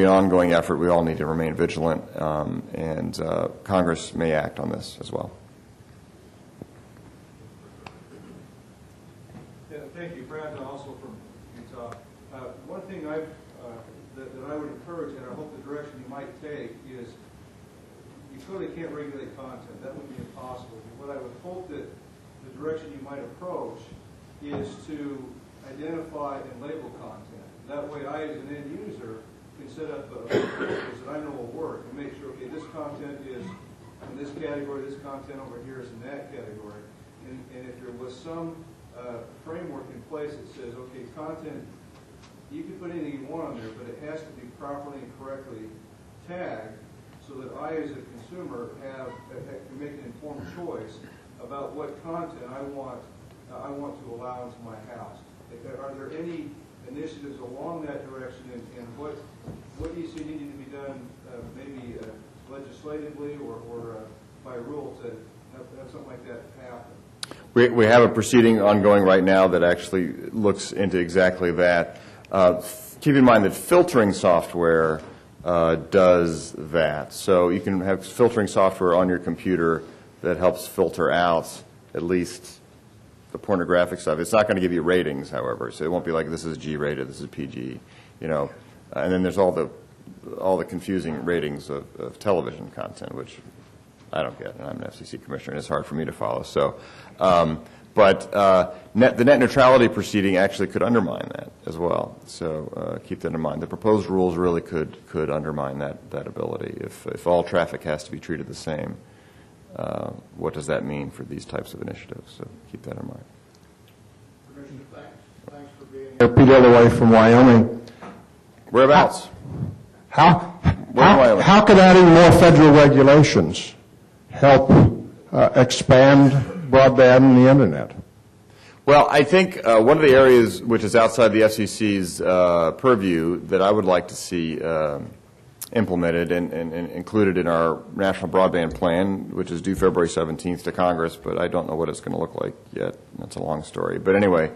an ongoing effort. We all need to remain vigilant, and Congress may act on this as well. Yeah, thank you, Brad, also from Utah. One thing that I would encourage, and I hope the direction you might take, is you clearly can't regulate content. That would be impossible. What I would hope that the direction you might approach is to identify and label content. That way I, as an end user, can set up filters that I know will work and make sure, okay, this content is in this category, this content over here is in that category. And if there was some framework in place that says, okay, content, you can put anything you want on there, but it has to be properly and correctly tagged so that I, as a consumer, can make an informed choice about what content I want to allow into my house. Are there any initiatives along that direction, and what do you see needing to be done, maybe legislatively or by rule, to have something like that happen? We have a proceeding ongoing right now that actually looks into exactly that. Keep in mind that filtering software does that. So you can have filtering software on your computer that helps filter out at least the pornographic stuff. It's not going to give you ratings, however, so it won't be like this is G-rated, this is PG, you know. And then there's all the confusing ratings of television content, which I don't get, and I'm an FCC commissioner, and it's hard for me to follow. So, but the net neutrality proceeding actually could undermine that as well. So keep that in mind. The proposed rules really could undermine that ability. If all traffic has to be treated the same, what does that mean for these types of initiatives? So keep that in mind. Commissioner, thanks for being here. Pete Illaway from Wyoming. Whereabouts? How could adding more federal regulations help expand broadband and the Internet? Well, I think one of the areas which is outside the FCC's purview that I would like to see implemented and included in our National Broadband Plan, which is due February 17th to Congress, but I don't know what it's going to look like yet. That's a long story. But anyway,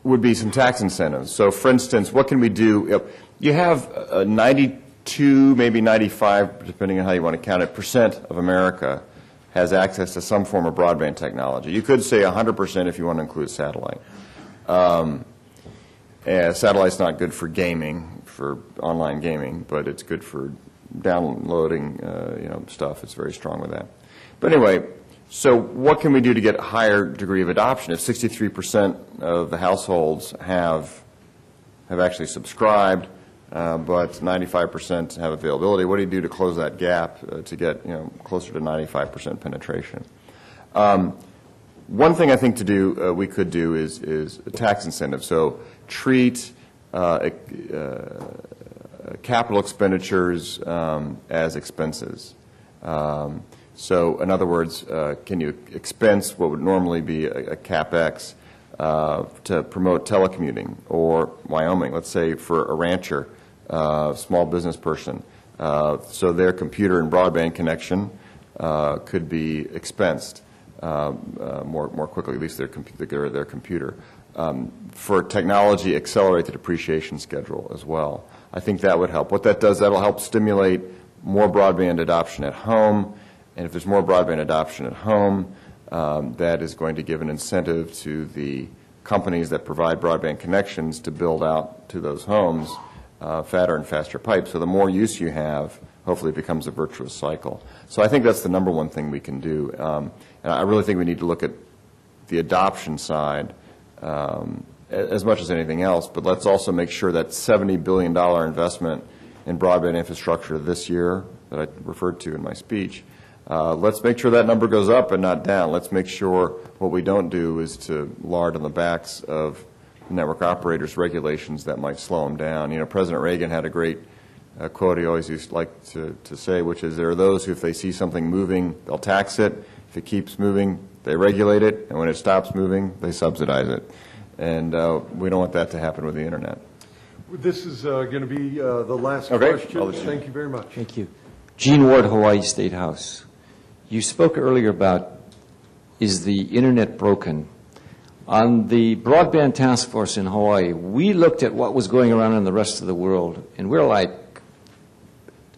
would be some tax incentives. So, for instance, what can we do? You have 92, maybe 95, depending on how you want to count it, % of America has access to some form of broadband technology. You could say 100% if you want to include satellite. Satellite's not good for gaming, for online gaming, but it's good for downloading stuff. It's very strong with that. But anyway, so what can we do to get a higher degree of adoption? If 63% of the households have actually subscribed, but 95% have availability, what do you do to close that gap to get closer to 95% penetration? One thing I think we could do is a tax incentive. So treat capital expenditures as expenses. So in other words, can you expense what would normally be a CapEx to promote telecommuting? Or Wyoming, let's say for a rancher, small business person, so their computer and broadband connection could be expensed more quickly, at least their computer. For technology, accelerate the depreciation schedule as well. I think that would help. What that does, that'll help stimulate more broadband adoption at home. And if there's more broadband adoption at home, that is going to give an incentive to the companies that provide broadband connections to build out to those homes fatter and faster pipes. So the more use you have, hopefully it becomes a virtuous cycle. So I think that's the number one thing we can do. And I really think we need to look at the adoption side as much as anything else, but let's also make sure that $70 billion investment in broadband infrastructure this year that I referred to in my speech, let's make sure that number goes up and not down. Let's make sure what we don't do is to lard on the backs of network operators regulations that might slow them down. President Reagan had a great quote he always used to like to say, which is there are those who, if they see something moving, they'll tax it. If it keeps moving, they regulate it. And when it stops moving, they subsidize it. And we don't want that to happen with the Internet. This is going to be the last question. Thank you very much. Thank you. Gene Ward, Hawaii State House. You spoke earlier about, is the Internet broken? On the Broadband Task Force in Hawaii, we looked at what was going around in the rest of the world, and we're like,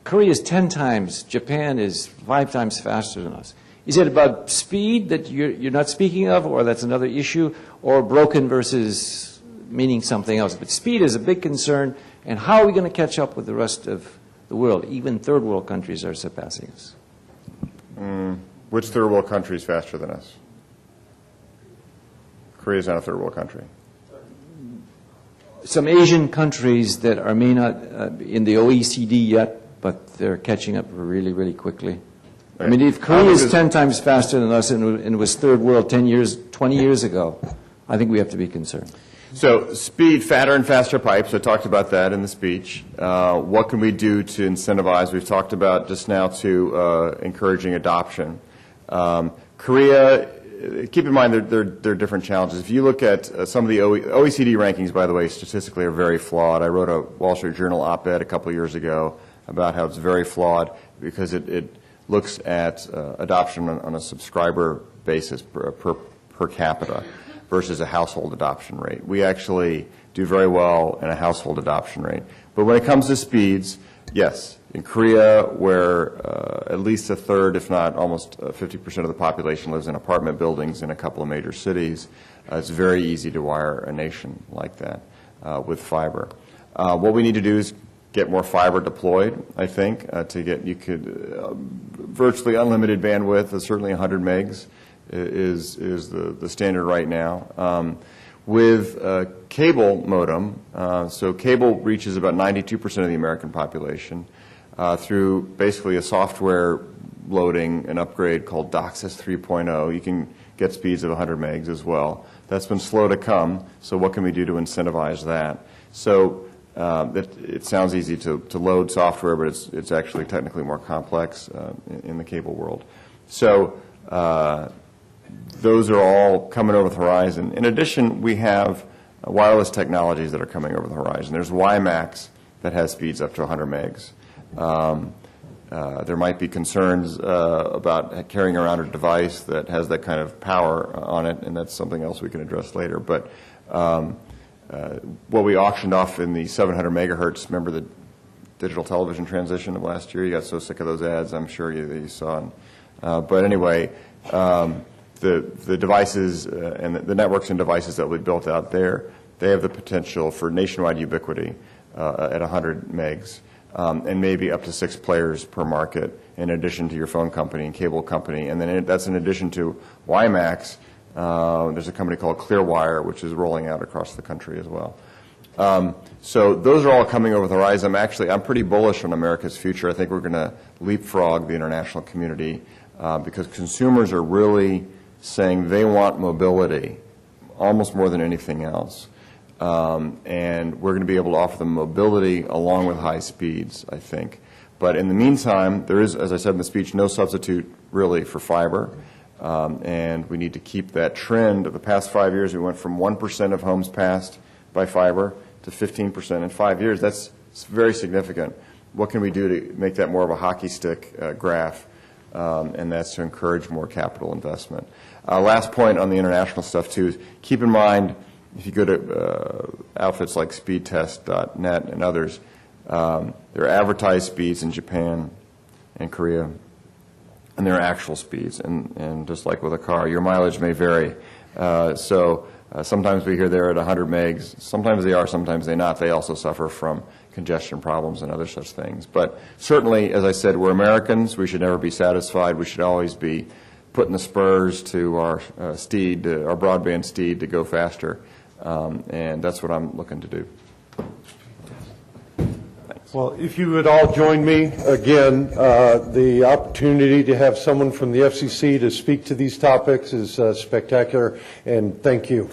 Korea is 10 times, Japan is 5 times faster than us. Is it about speed that you're not speaking of, or that's another issue, or broken versus meaning something else? But speed is a big concern, and how are we going to catch up with the rest of the world? Even third world countries are surpassing us. Which third world country is faster than us? Korea is not a third world country. Some Asian countries that are may not in the OECD yet, but they're catching up really, really quickly. I mean, if Korea is 10 times faster than us and it was third world 10 years, 20 years ago, I think we have to be concerned. So speed, fatter and faster pipes, I talked about that in the speech. What can we do to incentivize? We've talked about just now to encouraging adoption. Korea, keep in mind there are different challenges. If you look at some of the OECD rankings, by the way, statistically are very flawed. I wrote a Wall Street Journal op-ed a couple of years ago about how it's very flawed because it looks at adoption on a subscriber basis per capita versus a household adoption rate. We actually do very well in a household adoption rate. But when it comes to speeds, yes, in Korea, where at least a third, if not almost 50% of the population lives in apartment buildings in a couple of major cities, it's very easy to wire a nation like that with fiber. What we need to do is get more fiber deployed, I think, to get, virtually unlimited bandwidth, certainly 100 megs is the standard right now. With cable modem, so cable reaches about 92% of the American population through basically a software loading an upgrade called DOCSIS 3.0. You can get speeds of 100 megs as well. That's been slow to come, so what can we do to incentivize that? So it sounds easy to load software, but it's actually technically more complex in the cable world. So those are all coming over the horizon. In addition, we have wireless technologies that are coming over the horizon. There's WiMAX that has speeds up to 100 megs. There might be concerns about carrying around a device that has that kind of power on it, and that's something else we can address later. But what we auctioned off in the 700 megahertz, remember the digital television transition of last year? You got so sick of those ads, I'm sure you saw. But anyway, the devices and the networks and devices that we built out there, they have the potential for nationwide ubiquity at 100 megs and maybe up to 6 players per market in addition to your phone company and cable company. And then that's in addition to WiMAX. There's a company called Clearwire, which is rolling out across the country as well. So those are all coming over the horizon. I'm pretty bullish on America's future. I think we're going to leapfrog the international community because consumers are really saying they want mobility almost more than anything else. And we're going to be able to offer them mobility along with high speeds, I think. But in the meantime, there is, as I said in the speech, no substitute really for fiber. And we need to keep that trend. Of the past 5 years, we went from 1% of homes passed by fiber to 15% in 5 years. That's very significant. What can we do to make that more of a hockey stick graph? And that's to encourage more capital investment. Last point on the international stuff, too, is keep in mind, if you go to outfits like speedtest.net and others, there are advertised speeds in Japan and Korea, and there are actual speeds. And just like with a car, your mileage may vary. Sometimes we hear they're at 100 megs. Sometimes they are, sometimes they're not. They also suffer from congestion problems and other such things. But certainly, as I said, we're Americans. We should never be satisfied. We should always be putting the spurs to our steed, our broadband steed, to go faster. And that's what I'm looking to do. Thanks. Well, if you would all join me, again, the opportunity to have someone from the FCC to speak to these topics is spectacular, and thank you.